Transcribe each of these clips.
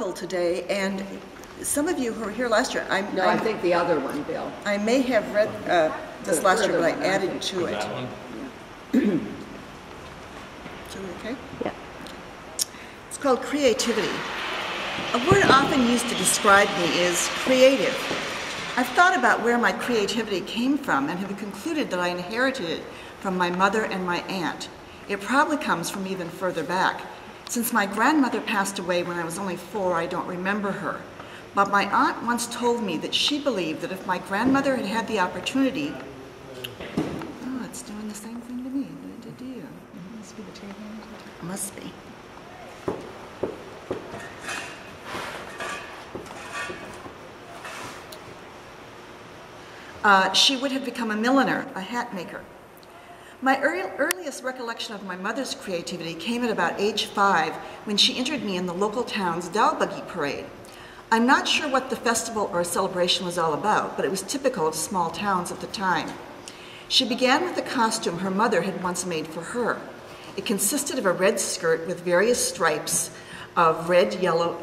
topical today, and some of you who were here last year, I think the other one, Bill. I may have read this last year, but I added to it. That one? So, okay? Yeah. It's called creativity. A word often used to describe me is creative. I've thought about where my creativity came from and have concluded that I inherited it from my mother and my aunt. It probably comes from even further back. Since my grandmother passed away when I was only 4, I don't remember her. But my aunt once told me that she believed that if my grandmother had had the opportunity, oh, it's doing the same thing to me. Must be the table. Must be. She would have become a milliner, a hat maker. My earliest recollection of my mother's creativity came at about age 5 when she entered me in the local town's dowel buggy parade. I'm not sure what the festival or celebration was all about, but it was typical of small towns at the time. She began with a costume her mother had once made for her. It consisted of a red skirt with various strips of red, yellow,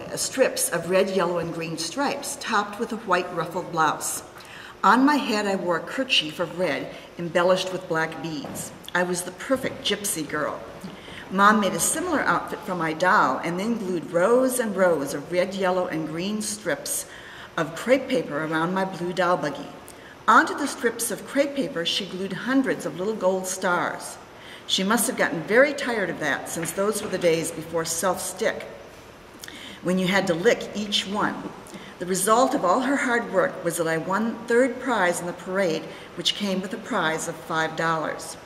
and green stripes, topped with a white ruffled blouse. On my head I wore a kerchief of red, embellished with black beads. I was the perfect gypsy girl. Mom made a similar outfit for my doll and then glued rows and rows of red, yellow, and green strips of crepe paper around my blue doll buggy. Onto the strips of crepe paper, she glued hundreds of little gold stars. She must have gotten very tired of that, since those were the days before self-stick, when you had to lick each one. The result of all her hard work was that I won 3rd prize in the parade, which came with a prize of $5.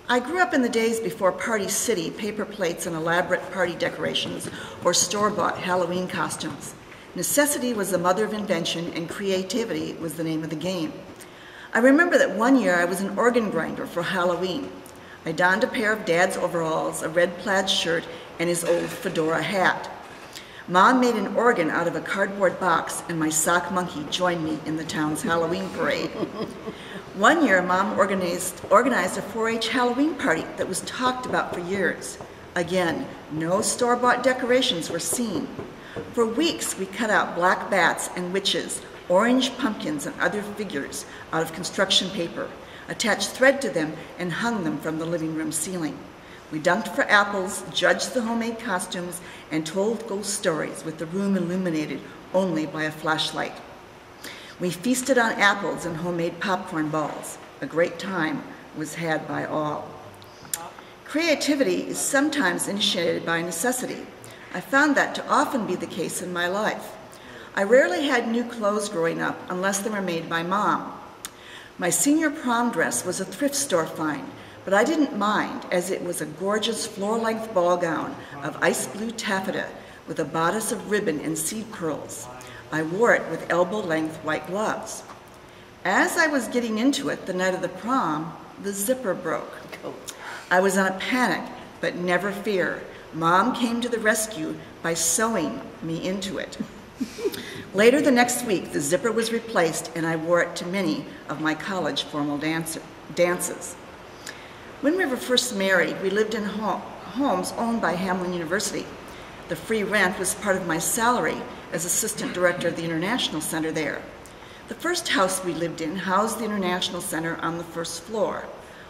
I grew up in the days before Party City, paper plates and elaborate party decorations, or store-bought Halloween costumes. Necessity was the mother of invention, and creativity was the name of the game. I remember that one year I was an organ grinder for Halloween. I donned a pair of Dad's overalls, a red plaid shirt, and his old fedora hat. Mom made an organ out of a cardboard box, and my sock monkey joined me in the town's Halloween parade. One year, Mom organized a 4-H Halloween party that was talked about for years. Again, no store-bought decorations were seen. For weeks, we cut out black bats and witches, orange pumpkins, and other figures out of construction paper, attached thread to them, and hung them from the living room ceiling. We dunked for apples, judged the homemade costumes, and told ghost stories with the room illuminated only by a flashlight. We feasted on apples and homemade popcorn balls. A great time was had by all. Creativity is sometimes initiated by necessity. I found that to often be the case in my life. I rarely had new clothes growing up unless they were made by Mom. My senior prom dress was a thrift store find, but I didn't mind, as it was a gorgeous floor-length ball gown of ice blue taffeta with a bodice of ribbon and seed pearls. I wore it with elbow-length white gloves. As I was getting into it the night of the prom, the zipper broke. I was in a panic, but never fear. Mom came to the rescue by sewing me into it. Later the next week, the zipper was replaced, and I wore it to many of my college formal dances. When we were first married, we lived in homes owned by Hamline University. The free rent was part of my salary as assistant director of the International Center there. The first house we lived in housed the International Center on the 1st floor.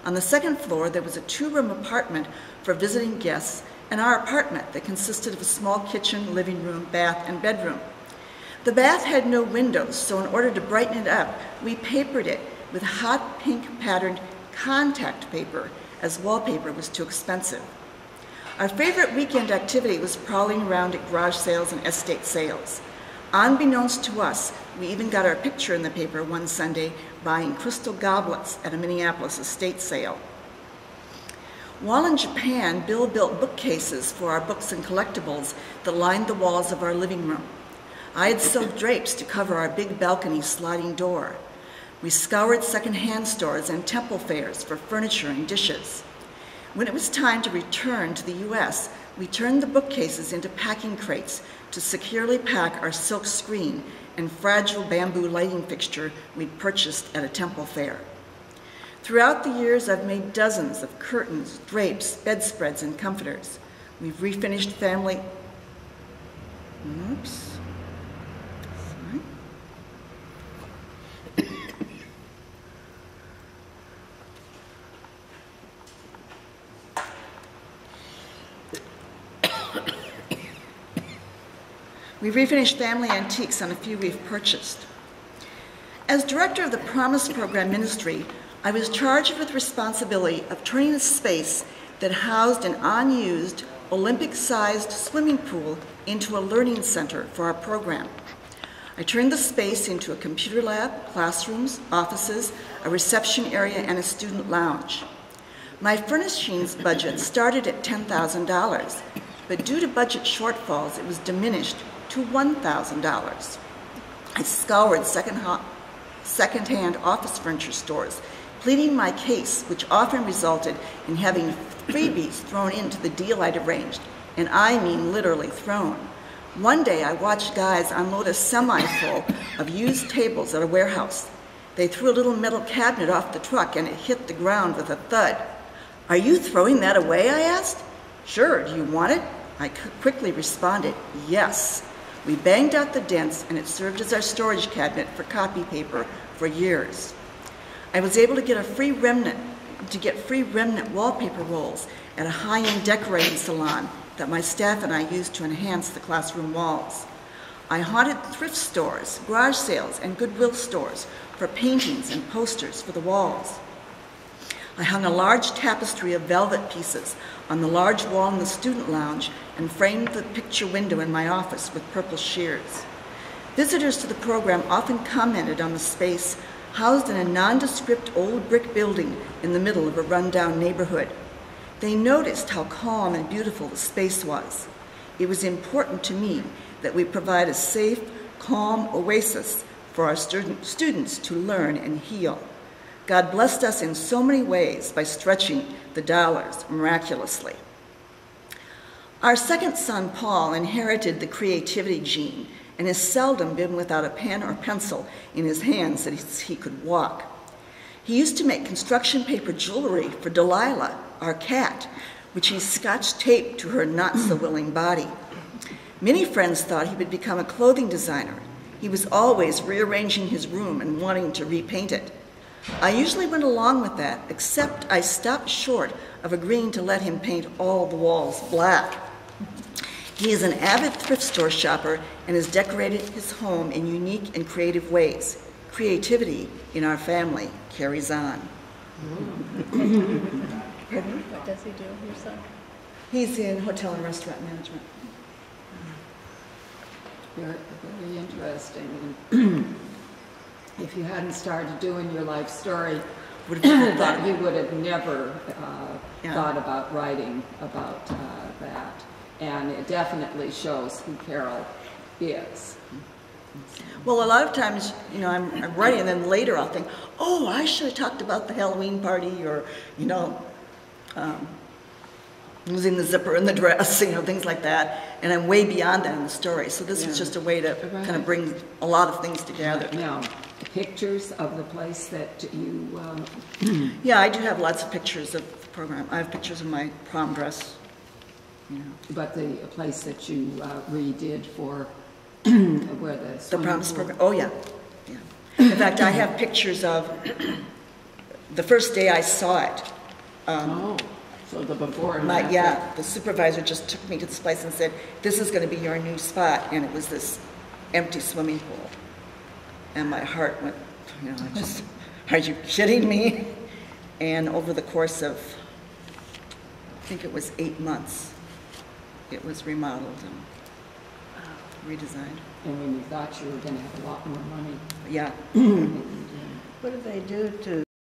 On the 2nd floor, there was a 2-room apartment for visiting guests, and our apartment that consisted of a small kitchen, living room, bath, and bedroom. The bath had no windows, so in order to brighten it up, we papered it with hot pink patterned contact paper, as wallpaper was too expensive. Our favorite weekend activity was prowling around at garage sales and estate sales. Unbeknownst to us, we even got our picture in the paper one Sunday buying crystal goblets at a Minneapolis estate sale. While in Japan, Bill built bookcases for our books and collectibles that lined the walls of our living room. I had sewed drapes to cover our big balcony sliding door. We scoured second-hand stores and temple fairs for furniture and dishes. When it was time to return to the U.S., we turned the bookcases into packing crates to securely pack our silk screen and fragile bamboo lighting fixture we'd purchased at a temple fair. Throughout the years, I've made dozens of curtains, drapes, bedspreads, and comforters. We've refinished family. Oops. Sorry. We've refinished family antiques on a few we've purchased. As director of the Promise Program Ministry, I was charged with responsibility of turning a space that housed an unused Olympic-sized swimming pool into a learning center for our program. I turned the space into a computer lab, classrooms, offices, a reception area, and a student lounge. My furnishings budget started at $10,000, but due to budget shortfalls, it was diminished to $1,000. I scoured second-hand office furniture stores, pleading my case, which often resulted in having freebies thrown into the deal I'd arranged, and I mean literally thrown. One day I watched guys unload a semi full of used tables at a warehouse. They threw a little metal cabinet off the truck and it hit the ground with a thud. "Are you throwing that away?" I asked. "Sure, do you want it?" I quickly responded, "Yes." We banged out the dents and it served as our storage cabinet for copy paper for years. I was able to get free remnant wallpaper rolls at a high-end decorating salon that my staff and I used to enhance the classroom walls. I haunted thrift stores, garage sales, and Goodwill stores for paintings and posters for the walls. I hung a large tapestry of velvet pieces on the large wall in the student lounge and framed the picture window in my office with purple shears. Visitors to the program often commented on the space housed in a nondescript old brick building in the middle of a rundown neighborhood. They noticed how calm and beautiful the space was. It was important to me that we provide a safe, calm oasis for our students to learn and heal. God blessed us in so many ways by stretching the dollars miraculously. Our second son, Paul, inherited the creativity gene and has seldom been without a pen or pencil in his hands since he could walk. He used to make construction paper jewelry for Delilah, our cat, which he scotch-taped to her not-so-willing body. Many friends thought he would become a clothing designer. He was always rearranging his room and wanting to repaint it. I usually went along with that, except I stopped short of agreeing to let him paint all the walls black. He is an avid thrift store shopper and has decorated his home in unique and creative ways. Creativity in our family carries on. What does he do, your son? He's in hotel and restaurant management. Very, very interesting. If you hadn't started doing your life story, that you would have never thought about writing about that. And it definitely shows who Carol is. Well, a lot of times, you know, I'm writing, and then later I'll think, oh, I should have talked about the Halloween party, or, you know, losing the zipper in the dress, you know, things like that. And I'm way beyond that in the story. So this is just a way to kind of bring a lot of things together. Now, pictures of the place that you... Yeah, I do have lots of pictures of the program. I have pictures of my prom dress. You know. But the place that you redid for where the Promise Program. Oh, yeah. Yeah. In fact, I have pictures of the first day I saw it. So the before and after. Yeah, the supervisor just took me to this place and said, this is going to be your new spot. And it was this empty swimming pool. And my heart went, you know, I just, are you kidding me? And over the course of, I think it was 8 months, it was remodeled and redesigned. And when you thought you were going to have a lot more money. Yeah. What do they do to